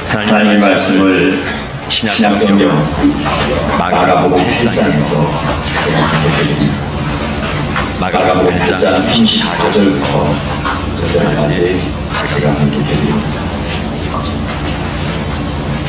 하나님의 말씀을 신약성경 마가복음 1장에서 마가복음 1장 34절부터 저절까지 제가 함께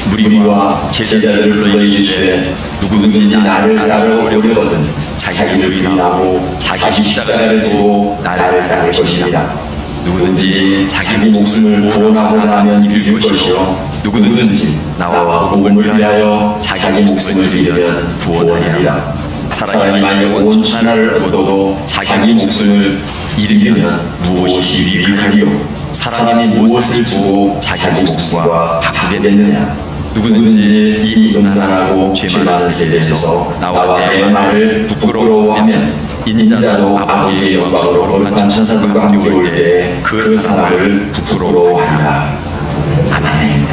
무리와 제자들을 불러 이르시되 누구든지 나를 따르려거든 자기 이름이 나고 자기 십자가를 지고 나를 따를 것이니라. 누구든지 자기 목숨을 구원하고자 하면 잃을 것이요 누구든지 나와 복음을 위하여 자기 목숨을 잃으면 구원하리라. 사람이 만약 온 천하를 얻어도 자기 목숨을 잃으면 무엇이 유익하리요? 사람이 무엇을 주고 자기 목숨과 바꾸게 되느냐? 누구든지 이 음란하고 죄 많은 세대에서 나와 내 말을 부끄러워하면 인자도 아버지의 영광으로 거룩한 천사들과 함께 올 때에 그 사람을 부끄러워하리라. 아멘.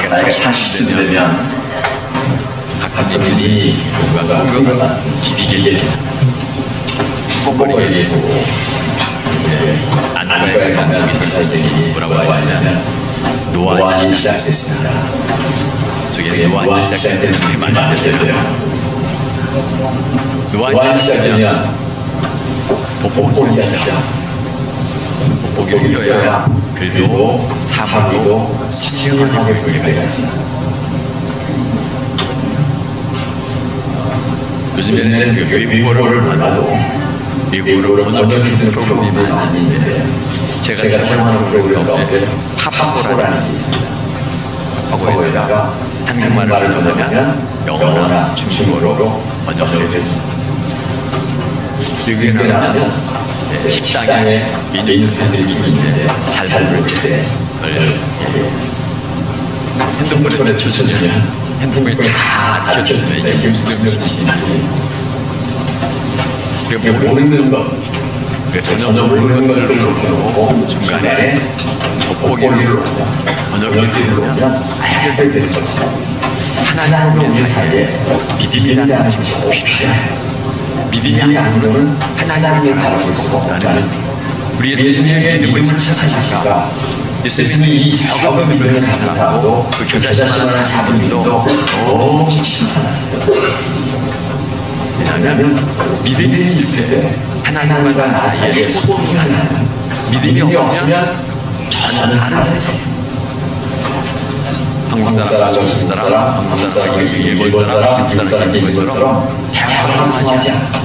나이가 40쯤 되면 가끔이 누군가 공격을 비비게 뻑뻑거리게 되고 안과에 가면 의사들이 뭐라고 하냐면 노안이 시작됐습니다. 저게 노안이 시작되는 게 많이 됐어요. 노안이 시작되면 돋보기가 있다. 돋보기를 껴야 글도 사물도 선명하게 보이가 있습니다. 요즘에는 외국어를 몰라도 외국어로 번역해주는 프로그램이 많이 있는데 제가 사용하는 프로그램 가운데 팝하고라는 것이 있습니다. 팝하고에다가 한국말을 번역하면 영어나 중국어로 번역해줍니다. 외국에 나가면 식당에 메뉴 팬들이 있는데 잘 모를 때 그걸 핸드폰에 쳐주면 핸드폰에 다 켜주면 이게 무슨 음식인지 모르는 것 전혀 모르는 것을 놓고 중간에 돋보기를 번역기를 놓으면 알게 되는 것이 하나님과 우리 사이에 믿음이라는 것이 필요해요. 믿음이 아니면 하나님을 바라볼 수가 없다는 우리 예수님의 믿음을 찾아주니까 예수님이 이 적은 믿음을 가진 사람도 그 겨자씨만한 작은 믿음도 너무 칭찬하셨어요. 왜냐하면 믿음이 있을 때 하나님과 나 사이에 소통이 가능한 믿음이 없으면 전혀 다른 세상. 한국 사람, 중국 사람, 한국 사람, 일본 사람, 미국 사람, 일본처럼 평범하지 않아.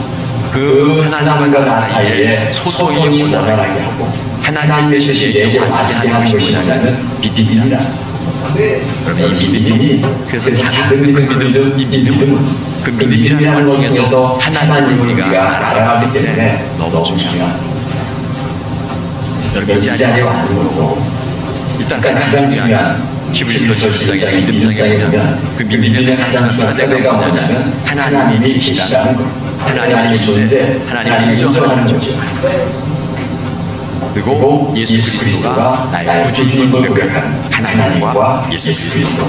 그 하나님과 나 사이에 소통이 원활하게 하고 하나님의 뜻이 내려가게 하는 것이 뭐냐면 믿음이라. 그러면 이 믿음이 그래서 작은 그 믿음, 이 믿음은 그 믿음이라는 걸 통해서 하나님을 우리가 알아가기 때문에 너무 중요한. 여러분 이 자리에 와는 것도 일단 가장 중요한 히브리서 11장의 믿음장에 보면 그 믿음의 가장 중요한 때가 뭐냐면 하나님이 계시다는 것. 하나님의 존재, 하나님을 인정하는 거죠. 그리고 예수 그리스도가 나의 구주인 걸 고백하는 하나님과 예수 그리스도.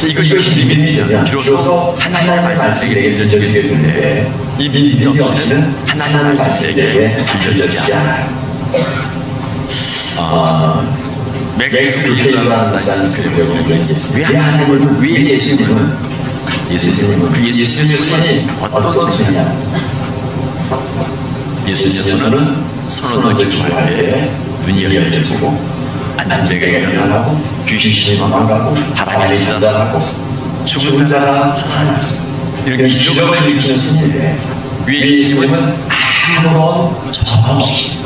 이것이 믿음이면 비로소 하나님의 말씀이 내게 들려지게 되는데 이 믿음이 없이는 하나님의 말씀이 내게 들려지지 않아요. 맥스 루케이라는 사람이 왜 하나님을 왜 예수님은 그 예수님의 손이 어떤 손이냐? 예수님의 손은 선언도 기도할 때 눈이 열려지고 앉은 데가 일어나고 귀신이 도망가고 바람이 잔잔하고 죽은 자가 살아나고 이렇게 기적을 일으키는 손인데 왜 예수님은 아무런 정 없이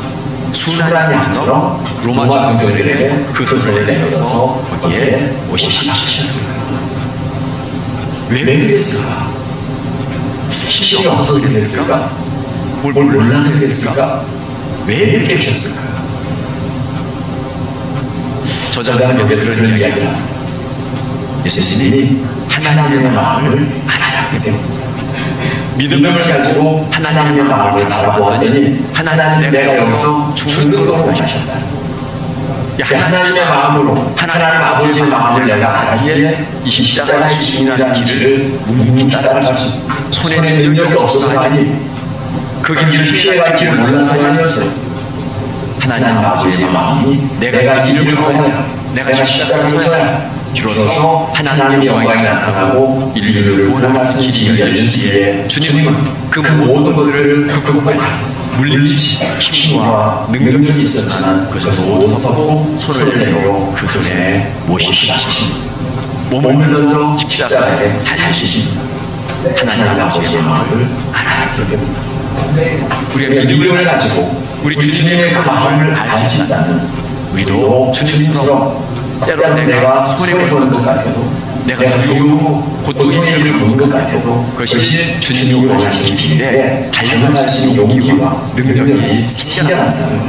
순한 양처럼 로마 경찰들에게 그 손을 내려서 거기에 옷이 맞추셨습니다. 왜 그랬을까? 힘이 없어서 그랬을까? 뭘 몰라서 그랬을까? 왜 이렇게 하셨을까? 저자는 여기서 그런 이야기를 합니다. 예수님이 하나님의 마음을 알아야하기 때문에 믿음을 가지고 하나님의 마음을 바라보았더니 하나님 내가 여기서 죽는 것으로 하셨다. 하나님의 마음으로 하나님 아버지의 마음을 내가 알기에 이 십자가의 주님이라는 길을 묵묵히 따라갈 수 손에는 능력이 없어서가 아니 그 길을 피해갈 길을 몰라서가 아니었어요. 하나님 아버지의 마음이 내가 이를 구하여 내가 십자가를 져야 비로소 하나님의 영광이 나타나고 인류를 구원할 길이 열려지기에 주님은 그 모든 것들을 극복할 물리치 힘과 능력이 있었지만 그것을 모두 덮고 손을 내밀고 그 손에 못이 하시니 몸을 던져 십자가에 달리시니 하나님 아버지의 마음을 알아야 됩니다. 우리가 믿음을 가지고 우리 주님의 그 마음을 알 수 있다면 우리도 주님처럼 때로는 내가 손해보는 것 같아도 내가 두려움고 고통의 일을 보는 것 같아도 그것이 주님이 원하시는 길에 달려갈 수 있는 용기와 능력이 생겨난다는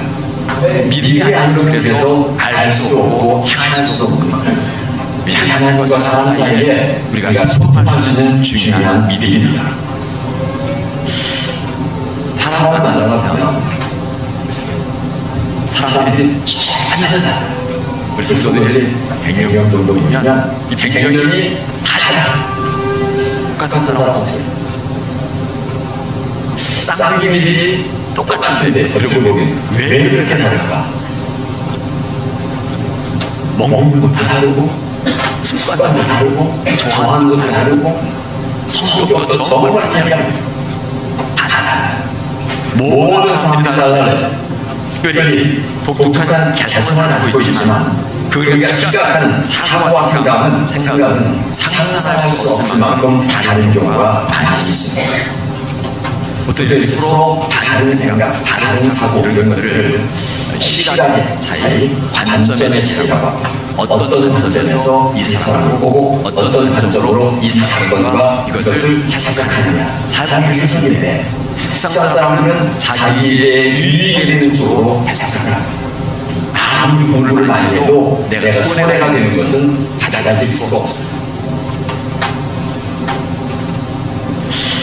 거예요. 믿음이 아니고 그래서 알 수도 없고 향할 수도 없는 거예요. 하나님과 사람 사이에 우리가 소통할 수 있는 중요한 믿음입니다. 사람을 만나면 사람들이 전혀 달라요. 우리 성도들이 100명 정도 있으면 이 100명이 다 달라요. 똑같은 사람 없어요. 쌍둥이들이 똑같은데 들어보면 왜 이렇게 다를까? 먹는 것도 다르고 습관도 다르고 좋아하는 것도 다르고 성격도 정말 그냥 다 달라요. 모든 사람이 달라요. 특별히 독특한 개성을 가지고 있지만 그가 생각하는 사고와 생각은 상상할 수 없을 만큼 다른 경우가 많이 있습니다. 어떤 때는 서로 다른 생각, 다른 사고 이런 것들을 시각의 차이, 관점의 차이가 어떤 관점에서 이 사람을 보고 어떤 관점으로 이 사건과 이것을 해석하느냐 사람 해석인데 세상 사람들은 자기의 유익이 되는 쪽으로 해석을 합니다. 아무리 공부를 많이 해도 내가 손해가 되는 것은 받아들일 수가 없습니다.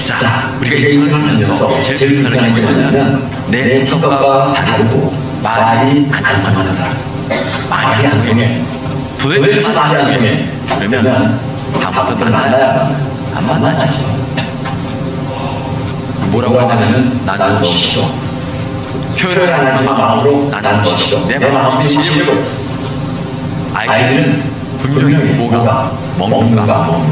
자, 우리가 인생을 살면서 제일 불편한 게 뭐냐면 내 생각과 다르고 말이 안 통하는 사람. 말이 안 통해. 도대체 말이 안 통해. 그러면 다음부터 만나야 안 만나죠. 뭐라고 하냐면 나는 너 싫어. 표현을 안 하지만 마음으로 나는 너 싫어. 내 마음이 질려버렸어. 아이들은 분명히 뭐가 먹는가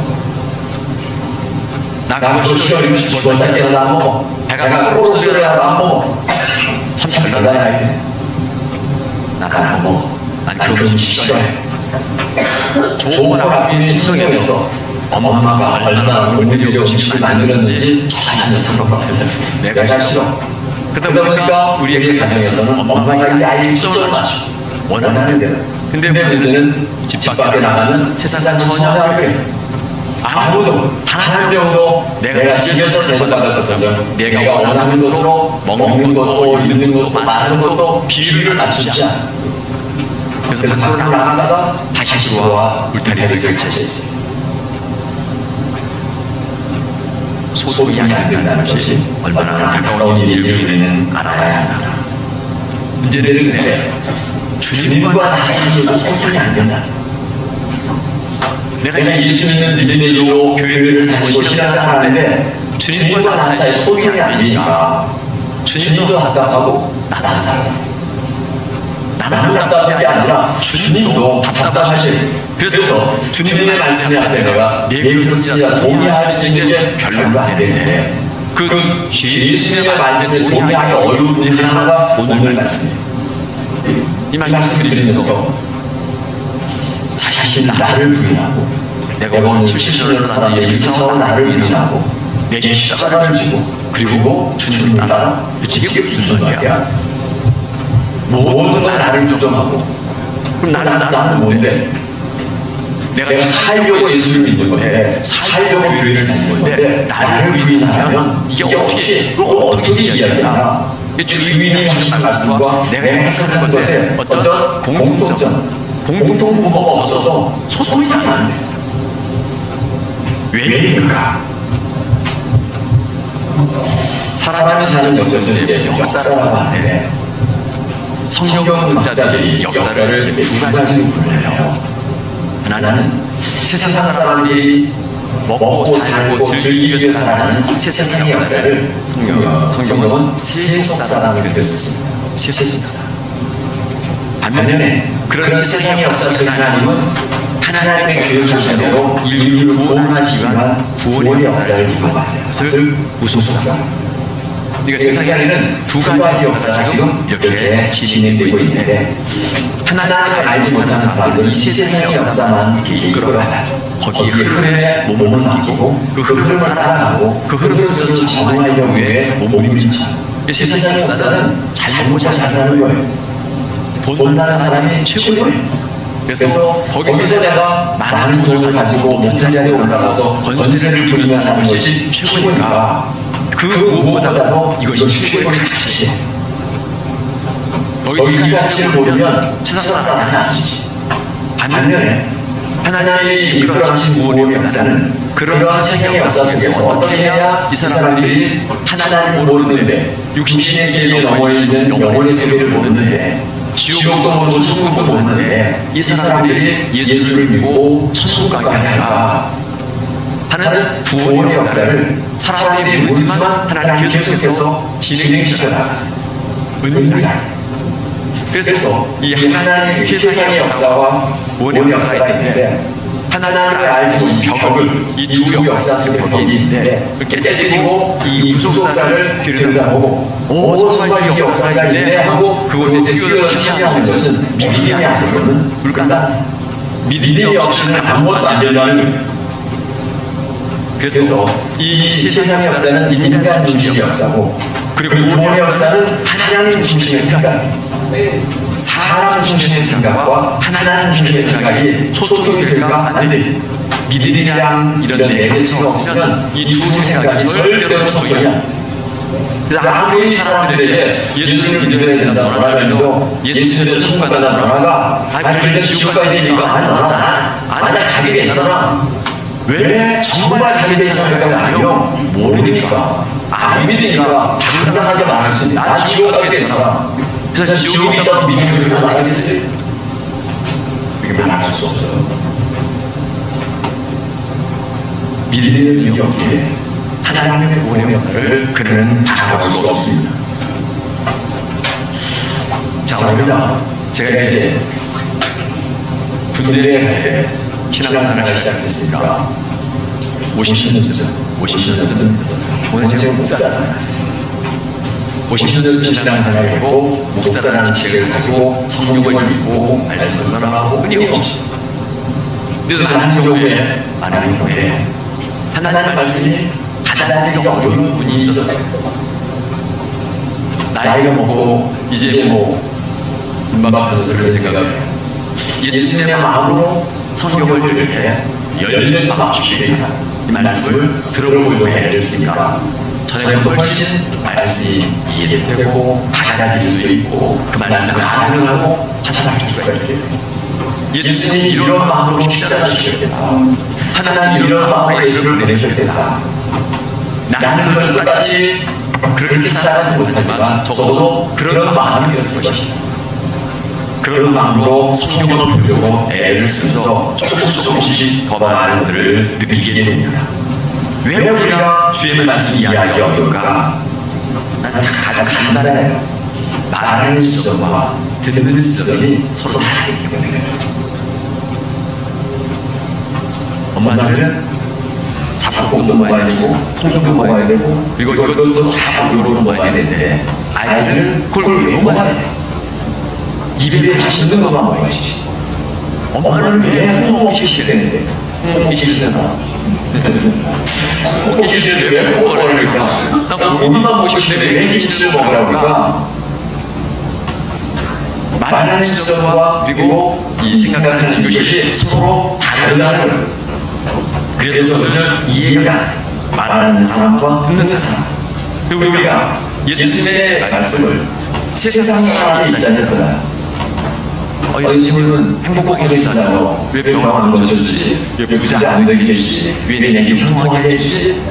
나 그거 싫어. 이거 죽었다 깨어나 안 먹어. 배가 꼬르스를 안 먹어. 참 별나다 아이들. 나는 안 먹어. 난 그런 거 싫어해. 좋은 아버지의 신경에서 엄마가 얼마나 돈들이고 싶이 만들었는지 전혀 상관없어요. 내가 싫어. 그러다 보니까 우리의 가정에서는 엄마가 이 아이를 초점을 맞춰 원하는 대로. 근데 문제는 집 밖에 나가는 세상은 전혀 안 그래. 아무도 단 한 명도 내가 집에서 대접받을 것처럼 내가 원하는 것으로 먹는 것도 입는 것도 말하는 것도 비율을 맞추지 않아. 그래서 밖으로 나가다가 다시 들어와 울타리에서 결체했어. 소통이 안 된다는 것이 얼마나 가까운 일인지 우리는 알아야 한다. 문제는 그래. 주님과 사람으로서 소통이 안 된다. 내가 예수 믿는 믿음의 이유로 교회를 다니고 신앙생활을 하는데 주님과 나 사이에 소통이 안 되니까 주님도 답답하고 나도 답답하고 나는 답답한 게 아니라 주님도 답답하시. 그래서 주님의 말씀에 앞에 내가 내 것이라 동의할 수 있는 게 별로 안 되는데 그 예수님의 말씀에 동의하기 어려운 일 하나가 오늘 말씀입니다. 이 말씀을 드리면서 자신 나를 부인하고 내가 오늘 70년을 살아 여기서 나를 부인하고 내 십자가를 지고 그리고 주님을 따라 이게 무슨 소리야? 모든 건 나를 조정하고 그럼 나는 뭔데? 내가 살려고 예수를 믿는 건데 살려고 교회를 다니는 건데 나를 부인하면 이게 어떻게 이야기하냐? 주님이 하신 말씀과 내가 해석하는 것에 어떤 공통점가 없어서 소통이 안 돼. 왜일까? 사람이 사는 역사는 이제 역사라고 하는데 성경 학자들이 역사를 두 가지로 분류해요. 하나는 세상 사람들이 먹고 살고 즐기기 위해서 살아가는 세상의 역사를 성경은 세속사라는 뜻을 씁니다. 세속사. 반면에 그런 세상의 역사 속에 하나님은 하나님의 계획하심대로 인류를 구원하시기 위한 구원의 역사를 이루어가세요. 그것을 구속사. 그러니까 세상에는 두 가지 역사가 지금 이렇게 진행되고 있는데 하나님을 알지 못하는 사람들은 이 세상의 역사만 이끌어가다 거기에 흐름에 몸을 맡기고 그 흐름을 따라가고 그 흐름 속에서 적응하려고 해 몸을 움직이죠. 세상의 역사는 잘못 잘 사는 거예요. 돈 많은 사람이 최고예요. 그래서 거기서 내가 많은 돈을 가지고 높은 자리에 올라가서 권세를 부리며 사는 것이 최고니까 그 무엇보다도 이것이 최고의 가치예요. 너희 이 가치를 모르면 세상 사람이 아니지. 반면에 하나님이 이끌어가신 구원의 역사는 그런 세상의 역사 속에서 어떻게 해야 이 사람들이 하나님을 모르는데 육신의 세계에 넘어 있는 영혼의 세계를 모르는데 지옥도 모르고 천국도 모르는데 이 사람들이 예수를 믿고 천국 가게 하는가 하는 구원의 역사를 사람들이 모르지만 하나님 계속해서 진행시켜 나갔어요. 은밀하게. 그래서 이 하나님의 세상의 역사와 구원의 역사가 있는데 하나님을 알지 이 벽을 이 두 역사 속에 벽이 있는데 깨뜨리고 이 구속사를 들여다보고 정말 이 역사가 있네 하고 그곳에 뛰어들어 참여하는 것은 믿음이 아니고는 불가능합니다. 믿음이 없이는 아무것도 안 된다는 거예요. 그래서 이 세상의 역사는 인간 중심의 역사고 그리고 구원의 역사는 하나님 중심의 생각입니다. 사람 중심의 생각과 하나님 중심의 생각이 소통이 될까 안 돼. 믿음이랑 이런 매체가 없으면 이 두 생각이 절대로 소통이 안 돼. 그래서 아무리 이 사람들에게 예수를 믿어야 된다 너라도 예수를 천국 간다 너라가 그런데 지옥 가야 되니까 아니 너라 아니 자기 괜찮아. 왜 정말 자기 괜찮을까 아니요 모르니까 안 믿으니까 당당하게 말할 수 있는 나 지옥 가게 괜찮아. 그래서 지옥이 있다고 믿으면 말하겠어요? 이게 말할 수 없어요. 믿음의 힘이 없기에 하나님의 구원의 역사를 그는 바라볼 수가 없습니다. 자, 그러면 제가 이제 군대에 갈 때 신앙생활을 시작했으니까 50년 전 됐어요. 오늘 제가 목사잖아요. 50년 신앙생활을 했고 목사라는 책을 가지고 성경을 읽고 말씀을 전하고 끊임없이 늘 하나님 교회에 하나님 말씀이 받아들이기 어려운 분이 있었어요. 나이가 먹고 이제 금방 그런 생각을 예수님의 마음으로 성경을 이렇게 열려서 맞추시게 이 말씀을 들어보려고 했으니까 저는 훨씬 말씀이 이해되고 받아들일 수 있고 그 말씀을 반응하고 받아들일 수가 있게 됩니다. 예수님이 이런 마음으로 십자가 지셨겠다. 하나님 이런 마음으로 예수를 보내셨겠다. 나는 그걸 똑같이 그렇게 살아가지 못하지만 적어도 그런 마음이 있었을 것이다. 그런 마음으로 성경을 보려고 애를 쓰면서 조금씩 더 많은 것들을 느끼게 됩니다. 왜 우리가 주의 말씀 이야기가 어려울까? 난 가장 간단해요. 말하는 시점과 듣는 시점이 서로 다르기 때문에 엄마들은 잡곡도 먹어야 되고 콩도 먹어야 되고 그리고 이것도 다 고루고루 먹어야 되는데 아이들은 그걸 왜 먹어야 돼? 입에 맛있는 것만 먹어야지. 엄마는 왜 먹기 싫대는데? 먹기 싫잖아. 먹기 싫은데 왜 먹으라니까? 나 고기만 먹고 싶은데 왜 김치를 먹으라니까? 말하는 시점과 그리고 이 생각하는 것이 서로 다르다는 거예요. 그래서 그것을 이해가 안 돼. 말하는 사람과 듣는 사람. 그리고 우리가 예수님의 말씀을 세상 사람이 있잖아요. 예수님은 행복하게 해주잖아요. 왜 병 안 고쳐주지? 왜 부자 안 되게 해주지? 왜 내 얘기 통하게 해주지?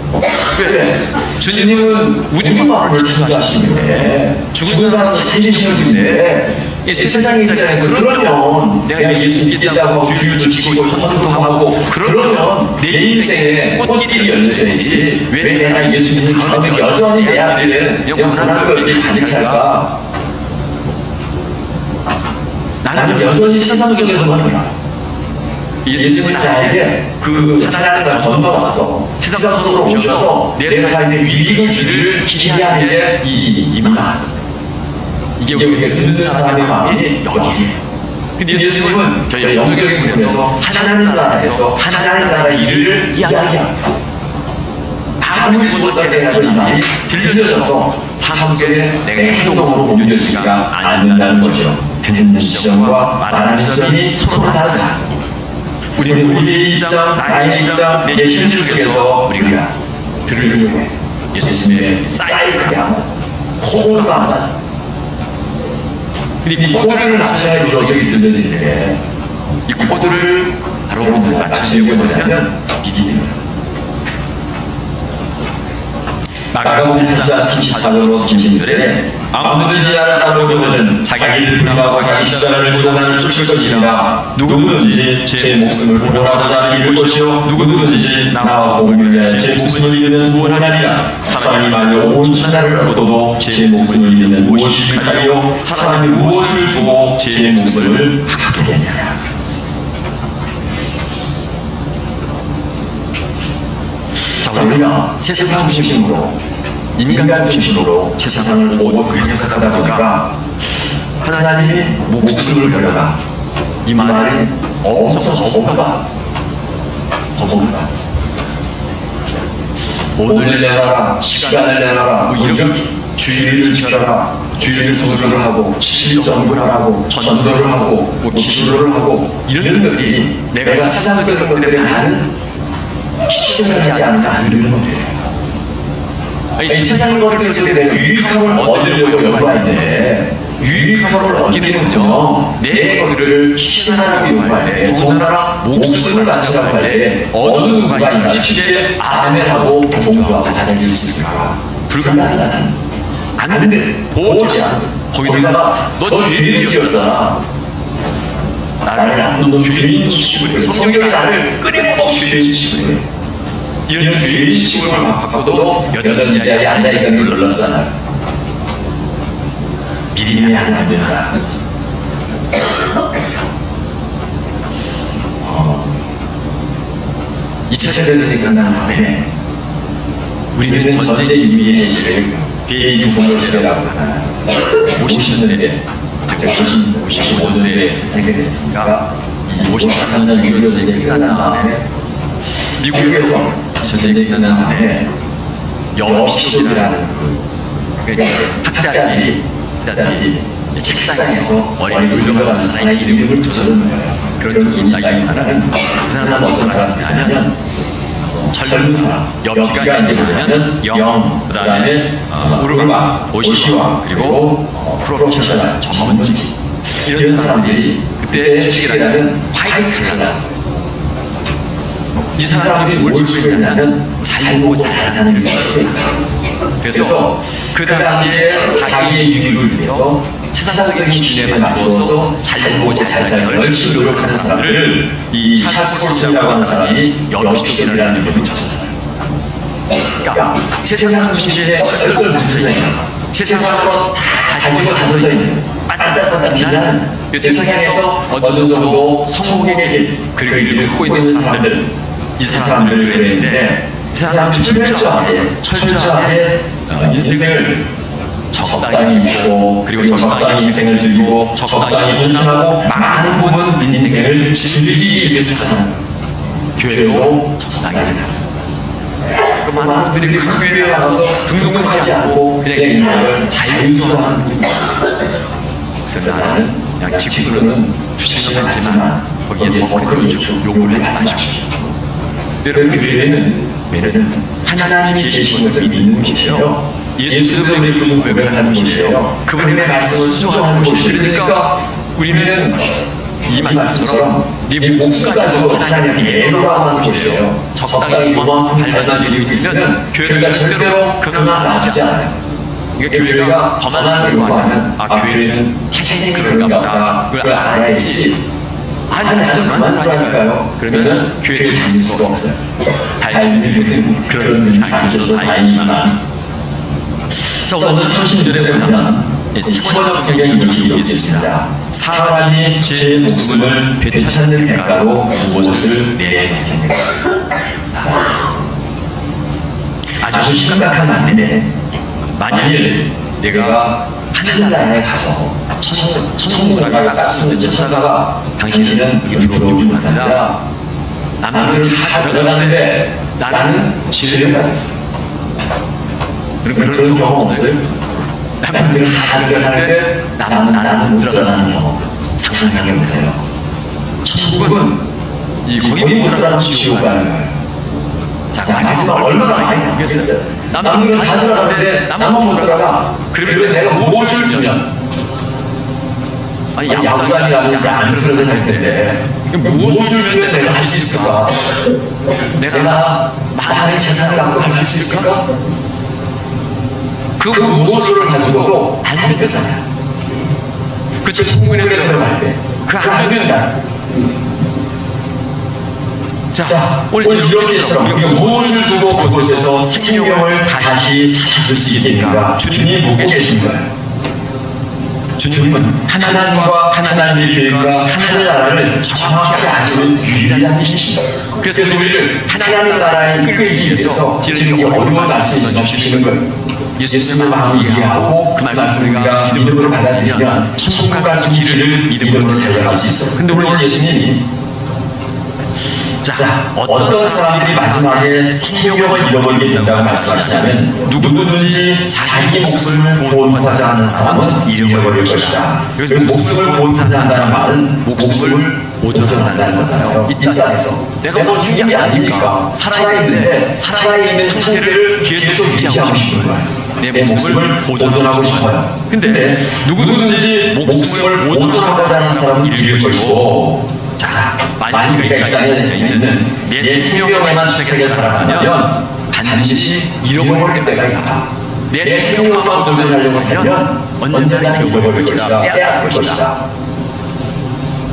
왜? 주님은 우주만을 창조하시는데 죽은 사람도 살리시는 분인데 이 세상 입장에서 그러면 내가 예수 믿겠다고 주유를 지키고 헌도 하고 그러면 내 인생에 꽃길이 열려야지 왜 내가 예수 믿는 다음에 여전히 내 아들은 영원한 것들이 가득할까? 나는 여전히 세상 속에서만 살아. 예수님은 나에게 그 하나님을 건너와서 세상 속으로 오셔서 내 삶의 위기를 주를 기대하는 게 이 말. 이게 우리가 듣는 사람의 마음이 여기에. 근데 예수님은 저희 영적인 부분에서 하나님 나라에서 하나님 나라의 일을 이야기하면서 아무리 못하게 하는 이 말이 들려져서 삶 속에 내가 행동으로 옮겨지지가 않는다는 거죠. 듣는 시점과 말하는 시점이 서로 다르다. 우리는 우리의 입장, 나의 입장, 내 힘 속에서 우리가 들으려고 해. 예수님의 사이클이 하면 코드가 맞아서 근데 이 코드를 맞춰야 이것이 들려지는데 이 코드를 바로 맞추려고 하면 믿음입니다. 마가복음 1장 34절로 36절에 아무든지 나를 따르려거든 자기를 부인하고 자기 십자가를 지고 나를 쫓을 것이니라. 누구든지 제 목숨을 구원하고자 하는 이를 것이요 누구든지 나와 복음을 위하여 제 목숨을 잃으면 구원하리라. 사람이 만일 온 천하를 얻어도 제 목숨을 잃으면 무엇이 유익하리요 사람이 무엇을 주고 제 목숨을 받겠느냐. 우리가 세상 중심으로 인간 중심으로 세상을 모두 해석하다 보니까 하나님이 목숨을 걸어라. 이 말이 엄청 거부가 돈을 내놔라, 시간을 내놔라, 이런 주의를 지켜라, 주의를 소주를 하고 실정을 하고 전도를 하고 기도를 하고 이런 것들이 내가 세상적인 것들에 많은 실천하지 않는 이런 것들이에요. 이 세상 것들 속에 내가 유익함을 얻으려고 연구하는데 유익함을 얻기는요 내 것들을 희생하라고 요구할 때 더군다나 목숨을 바치라고 할 때 어느 누가 이말 쉽게 아멘하고 동조하고 받아들일 수 있을까? 불가능하다. 안 돼. 보지 않아. 거기다가 너 죄를 지었잖아. 나를 너 죄인 취급을 해. 성경이 나를 끊임없이 죄인 취급을 해. 이런 죄인 취급을 받고도 여전히 자리에 앉아있다는 걸 놀랐잖아요. 믿음이 안 되더라. 이 차 세대들이 끝난 다음에 우리는 전제 인류의 시대를 비행기 부모를 세대라고 하잖아요. 50년대 55년대에 생겨났으니까 54년 6.25 전쟁이 끝난 다음에 미국에서 전쟁이 끝난 다음에 영업시설이라는 학자들이 책상에서 머리를 굴려가면서 하나의 이름을 붙여주는 거예요. 그런 쪽이 이야기하는 그 사람은 어떤 사람이냐면 젊은 사람, 옆이가 이제 뭐냐면 영, 그 다음에 우르마, 오시와, 그리고 프로페셔널, 전문직 이런 사람들이 그때 시기라는 화이트 칼라 이 사람들이 뭘 추구했냐면 잘고 잘 사는 일을 추구했어요. 그래서 그 당시에 자기의 유익을 위해서 세상적인 기준에 맞추어서 잘고 잘 살기 열심히 노력하는 사람들을 이 찰스 콜슨이라고 하는 사람이 영업시설이라는 이름을 붙였었어요. 그러니까 세상 중심에 얼굴 붙여져 있는 세상으로 다 가지고 가져져 있는 반짝반짝 빛나는 그 세상에서 어느 정도 성공의 길 그리고 이를 갖고 있는 사람들 이 사람들을 그랬는데 이 사람은 철저하게 인생을 적당히 믿고 그리고 적당히 인생을 즐기고 적당히 헌신하고 많은 부분 인생을 즐기기 위해서 하는 교회로 적당히 하는 그 많은 분들이 큰 교회에 가서 등록하지 않고 그냥 인생을 자유로하는 그래서 나는 그냥 지금으로는 주시는 했지만 거기에 더 큰 요구를 하지 마십시오. 여러분 교회는 하나님이 계신 것을 믿는 곳이에요. 예수 그리스도의 고백을 하는 곳이에요. 그분의 말씀을 순종하는 곳이에요. 그러니까 우리는 이 말씀처럼 네 목숨까지도 하나님의 예로하는 곳이에요. 적당히 이만큼 발견하는 일이 있으면 교회가 절대로 그만하지 않아요. 그러니까 교회가 범하는 요구하면 교회는 태생이 그런가 보다 그걸 알아야지. 아니, 그만하니까요. 그러면 교회를 다닐 수가 없어요. 다니는 그런 일이 아니어서 다행이지만 자, 오늘 30절에 보면 사번역 성경이 이렇게 있습니다. 사람이 제 목숨을 되찾는 대가로 무엇을 내겠느냐. 아주 심각한 말인데, 만일 내가 하늘나라에 가서 천국을 갔었는데 천사가 당신은 들어오지 못한다. 남들은 다 들어갔는데 나는 지뢰를 갔었어. 그런 경험 없어요? 남들은 다 들어가는데 나는 못 들어가는 경험 상상해 보세요. 천국은 거기 못 들어가는 지옥 가는 거예요. 자, 마지막 얼마나 많이 바뀌었어요. 남들은 다 들어가는데 나만 못 들어가. 그러면 내가 무엇을 주면? 아니, 야구단이라는 안 들어갈 텐데 무엇을 주면 내가 할 수 있을까? 내가 많은 재산을 갖고 갈 수 있을까? 그 무엇을 가지고도 안 되잖아요. 그쵸, 천국에 들어갈 때 그 안 되면 자, 오늘 이렇게처럼 우리가 무엇을 주고 그곳에서 생명을 다시 찾을 수 있겠는가? 주님이 보고 계신 거예요. 주님은 하나님과 하나님의 계획과 하늘나라를 정확히 아시는 유일한 분이십니다. 그래서 우리를 하나님 나라에 이끌기 위해서 지금 어려운 말씀을 주시는 거예요. 예수님의 마음을 이해하고 그 말씀을 우리가 믿음으로 받아들이면 천국 갈 수 있는 길을 믿음으로 달려갈 수 있어요. 근데 오늘 예수님이 자, 어떤 사람들이 마지막에 생명을 잃어버리게 된다고 말씀하시냐면 누구든지 자기 목숨을 구원하지 않는 사람은 잃어버릴 것이다. 그래서 목숨을 구원하지 않는다는 말은 목숨을 보존한다는 거잖아요. 이 땅에서 내가 죽는 게 아니니까 살아있는데 살아있는 상태를 계속 유지하고 싶은 거예요. 내 목숨을 보존하고 싶어요. 근데 누구든지 목숨을 보존하지 않는 사람은 잃을 것이고, 자, 만약 우리가 이 땅에 있는 내 생명에만 집착해 살아가면 반드시 잃어버릴 때가 있다. 내 생명만 보존하려고 살면 언젠가 잃어버릴 것이다. 빼앗길 것이다.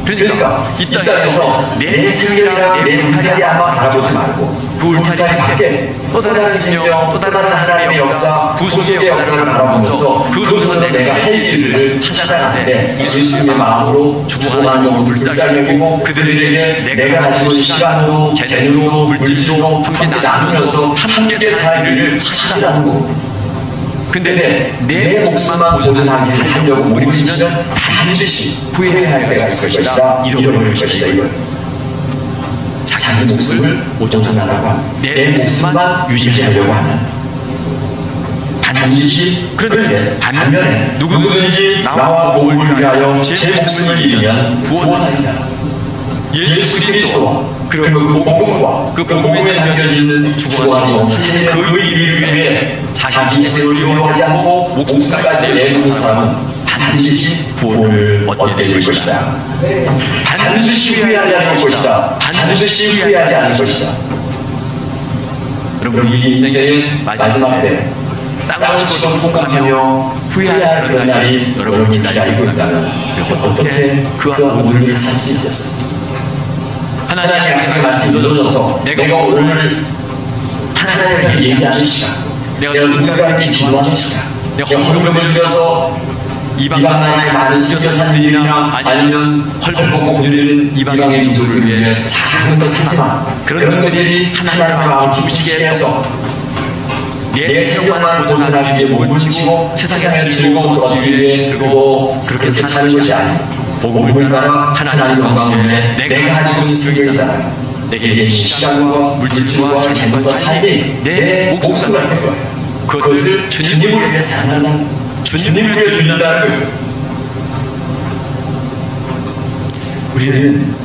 그러니까 이 땅에서 내 생명이랑 내 울타리 한번 바라보지 말고 그 울타리 밖에 또 다른 생명, 또 다른 하나님의 역사, 구속의 역사를 바라보면서 그곳에서 내가 할 일을 찾아가는데 예수님의 마음으로 죽어가는 영혼을 불쌍히 그들에게 내가 가지고 있는 시간으로, 재능으로, 물질로 함께 나누면서 함께 살 일을 찾으라는 거고, 근데 내 목숨만 보존하게 하려고 몰입하시면 반드시 후회해야 할 때가 있을 것이다. 잃어버릴 것이다. 이걸 자기 목숨을 보존하다가 내 목숨만 유지하려고 하는 반드시. 그런데 반면에 누구든지 나와 복음을 위하여 제 목숨을 잃으면 구원하리라. 예수 그리스도와 그리고 복음과 그 복음에 담겨져 있는 주관이 없으신 그 일을 위해 자기 생을 위로하지 않고 목숨까지 내놓은 사람은 반드시 구원을 얻게 될 것이다. 반드시 후회하지 않을 것이다. 반드시 후회하지 않을 것이다. 여러분, 우리 인생의 마지막 때 땅을 치고 통과하며 후회할 그런 날이 여러분을 기다리고 있다면 어떻게 그와 오늘을 살 수 있었습니까? 하나님의 약속의 말씀이 늦어져서 내가 오늘 하나님에게 얘기하는 시간, 내가 누군가에게 기도하는 시간, 내가 헌금을 들여서 이방 나라의 많은 수교사님들이나 아니면 헐벗고 누리는 이방의 민족을 위해 작은 것이지만 그런 것들이 하나님의 마음을 기쁘시게 해서 내 생명만 보존하기 위해 몸을 치고 세상의 즐거움을 얻기 위해 그리고 그렇게 사는 것이 아니고 복음을 따라 하나님의 영광을 위해 내가 가지고 있는 즐거움이잖아요. 내게 시간과 물질과 재능과 삶이 내 목숨 같은 거예요. 그것을 주님을 위해 사는, 주님을 위해 준다는 거예요. 우리는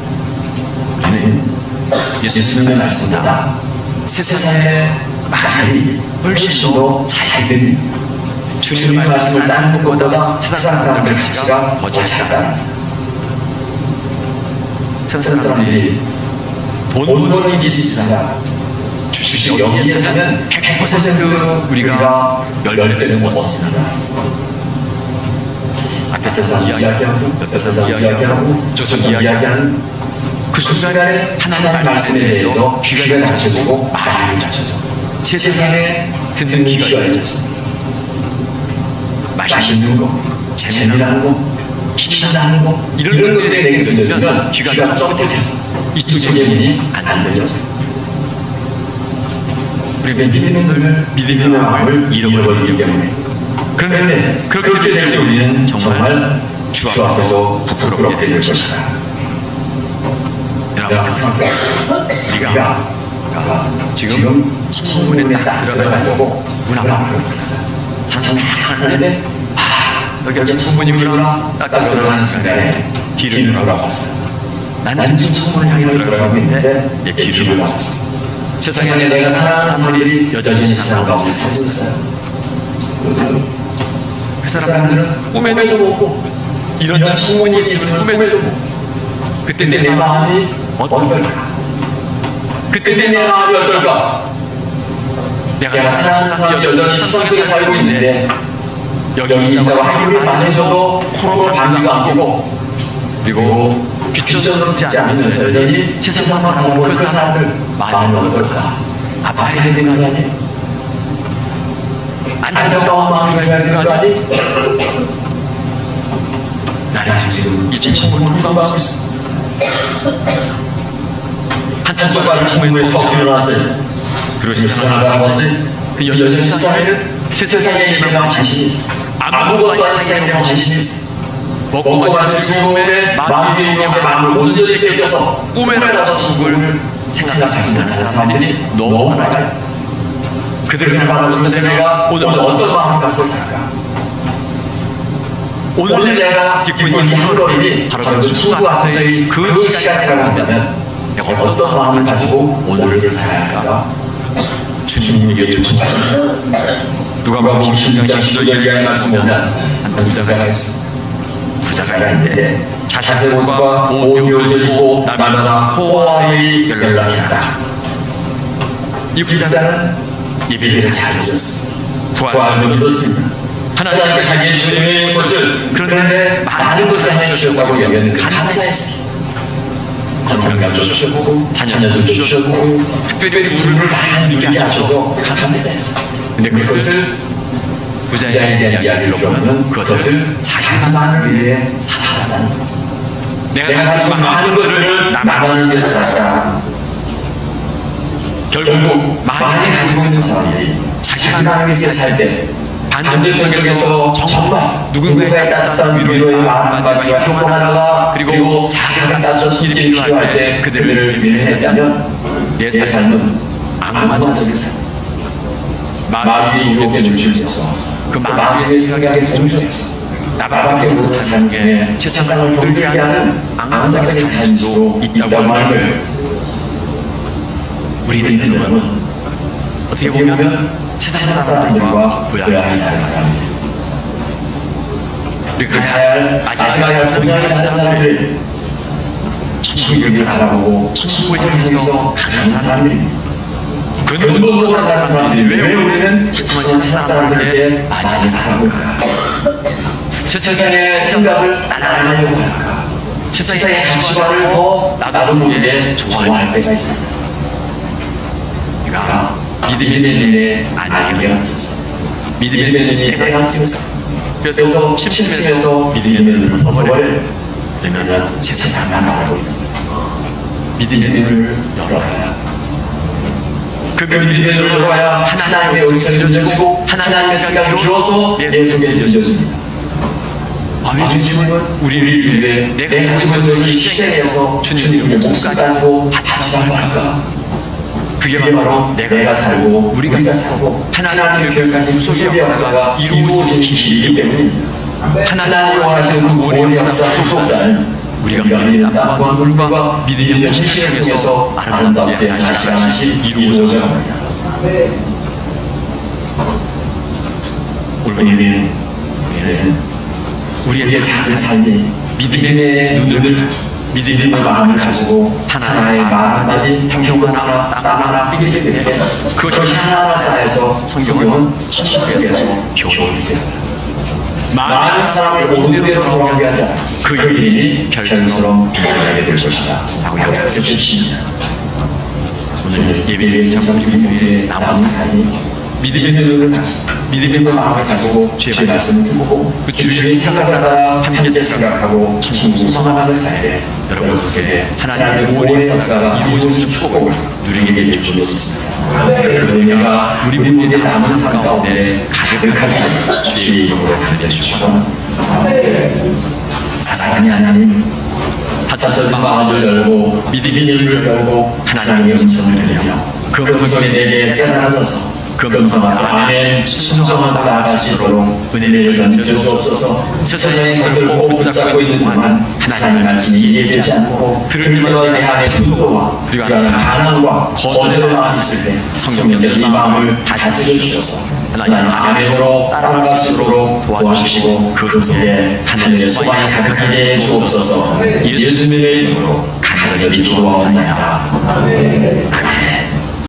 예수님을 믿습니다. 세상의 말이 훨씬 더 잘 들립니다. 주님의 말씀을 따르는 것보다 세상 사람들의 가치가 더 작다. 세상 사람들이 돈 버는 일이 있습니다. 주식 여기에서는 100% 우리가 10배는 얻습니다. 앞에서 이야기하고 옆에서 이야기하고 저서 이야기하는 그 순간에 하나님의 말씀에 대해서 귀가 닫혀지고 마음이 닫혀져. 세상에 듣는 귀가 닫혀져. 맛있는 거, 재미나는 거, 신나는 거 이런 것들에 내게 던져주면 귀가 쫑긋해서 이쪽에 문이 안 되죠. 우리가 믿음의 마음을 잃어버리기 때문에 그런데 그렇게 될 때 우리는 정말 주 앞에서 부끄럽게 될 것이다. 여러분 생각해. 우리가 지금 천문에 딱 들어가려고 문 앞에 있었어요. 사람이 막 하는데 여기가 천문이구나 딱 들어가는 순간에 뒤를 돌아봤어요. 나는 지금 천문을 향해 들어가고 있는데 내 뒤를 돌아봤어요. 세상에 내가 사랑하는 사람들이 여전히 세상 가운데 살고 있어요. 그 사람들은 꿈에도 못 보고 이런 천문이 있으면 꿈에도 못 보고 그때 내 마음이 어떨까? 그때 내 마음이 어떨까? 내가 사랑하는 사람이 여전히 세상 속에 살고 있는데 여기 있다고 하루를 만해줘도 코로 방귀가 안 끼고 그리고 빗젖어 듣지 않으면서 여전히 세상만 바라보고 그 사람들 마음이 어떨까? 아파야 되는 거 아니? 안타까운 마음이 들어야 되는 거 아니? 나는 지금 이 천문을 통과하고 있어. 한쪽 발을 천문에 턱 들어놨어요. 그리고 세상을 것을 그 여전히 세상에는 세상에 있는 자신이 있어. 아무것도 아닌 세상에 자신이 있어. 먹고 마실 수고에 마음이 있는 마음을 온전히 뺏겨서 꿈에라도 천국을 생각하지 못하는 사람들이 너무 많아요. 그들을 바라보면서 내가 오늘 어떤 마음을 갖고 살까? 오늘 내가 기쁜 이 하루를 바로 그 천국 앞에서의 그 시간이라고 한다면 내가 어떤 마음을 가지고 오늘을 살아야 할까? 주님에게 주십시오. 누가복음 16장 12절에 말씀보면 한 부자가 있습니다. 부자가 있는데 자세옷과 고운 옷을 입고 날마다 호화의 연락이 났다. 이 부자는 예배를 잘 했었습니다. 부활을 믿었습니다. 하나님께서 자기의 주님의 것을 그런데 많은 것을 해주셨다고 여겼는데 감사했습니다. 건강도 주셨고 자녀도 주셨고 특별히 우리를 많이 누리게 하셔서 감사했습니다. 근데 그것을 부자에 대한 이야기를 보면 그것을 자기만을 위해 살았다는 것. 내가 가진 많은 것들을 나만을 위해 살았다. 결국 많이 가지고 있는 사람이 자기만을 위해 살 때 반대쪽에서 정말 누군가의 따뜻한 위로의 마음가짐과 행동하다가 그리고 자기가 따뜻한 일이 필요할 때 그들을 위로했다면 내 삶은 아무것도 없었어요. 마귀의 유혹에 줄수 그 마귀의 생각에 동조했어. 나밖에 모르는 삶 중에 세상을 돌게 하는 앙망작의 삶일 수도 있다고 하는 걸 우리들은 그러면 어떻게 보면 세상 사람들과 보여야 하는 사람들 우리가 가야 할 마지막에 보여야 하는 사람들 천국을 바라보고 천국을 향해서 가는 사람들 근본도 못하는 사람들이 왜 우리는 자꾸만 세상 사람들에게 많이 나아갈까? 세상의 생각을 따라하려고 할까? 세상의 가치관을 더 나도 모르게 좋아할 때가 있습니다. 내가 믿음의 눈에 안개가 있었어. 믿음의 눈이 때가 있었어. 그래서 침침해서 믿음의 눈을 서버려. 그러면 세상만 나오고 있는 믿음의 눈을 열어야 그 믿음의 눈을 열어야 하나님의 음성이 들려지고 하나님의 생각이 비로소 내 속에 들려집니다. 왜 주님은 우리를 위해 내가 가지고 있는 이 희생에서 주님의 목숨 가지고 바치라고 할까? 그게 바로 내가 살고 우리가 살고 하나님의 계획까지 구속의 역사가 이루어진 길이기 때문입니다. 하나님이 원하시는 그 구원의 역사 속속사는 우리가 믿는 남과 물과 믿음의 실신을 통해서 아름답게 하나씩 이루어져 갑니다. 우리는 우리의 삶이 믿음의 눈을 믿음의 마음을 가지고 하나의 말 한마디 행동 하나 땀 하나 삐게 되게 그것이 하나하나 쌓여서 성경은 천국에서 교훈이 됩니다. 많은 사람을 오늘대로 돌아오게 하자 그 일이 별처럼 빛나게 될 것이다 라고 약속해 주십니다. 오늘 예배의 장로님의 남은 삶이 믿음의 눈을 가지고 믿음의 마음을 가지고 주의 말씀을 듣고 그 주의 생각을 따라 함께 생각하고 천국 소망하는 삶에 여러분 속에 하나님의 구원의 역사가 이루어지는 축복을 누리게 될 줄 믿습니다. 그 은혜가 우리 모두의 남은 삶 가운데 가득하게 주의 이름으로 기도해 사랑하는 하나님, 닫혀진 마음을 열고 믿음의 눈을 열고 하나님의 음성을 들으며 그 음성에 내게 깨달아서서 그 음성 안에 순종하고 나아가시도록 은혜를 던져주옵소서. 세상의 것들을 붙잡고 있는 동안 하나님의 말씀이 이해되지 않고 들으면 내 안에 분노와 그리고 반항과 거절의 마음이 있을 때 성령께서 이 마음을 다스려주셔서 하나님 안으로 따라가시도록 도와주시고 그 속에 하나님의 소망이 가득하게 해주옵소서. 예수님의 이름으로 간절히 기도하옵나이다. 아멘.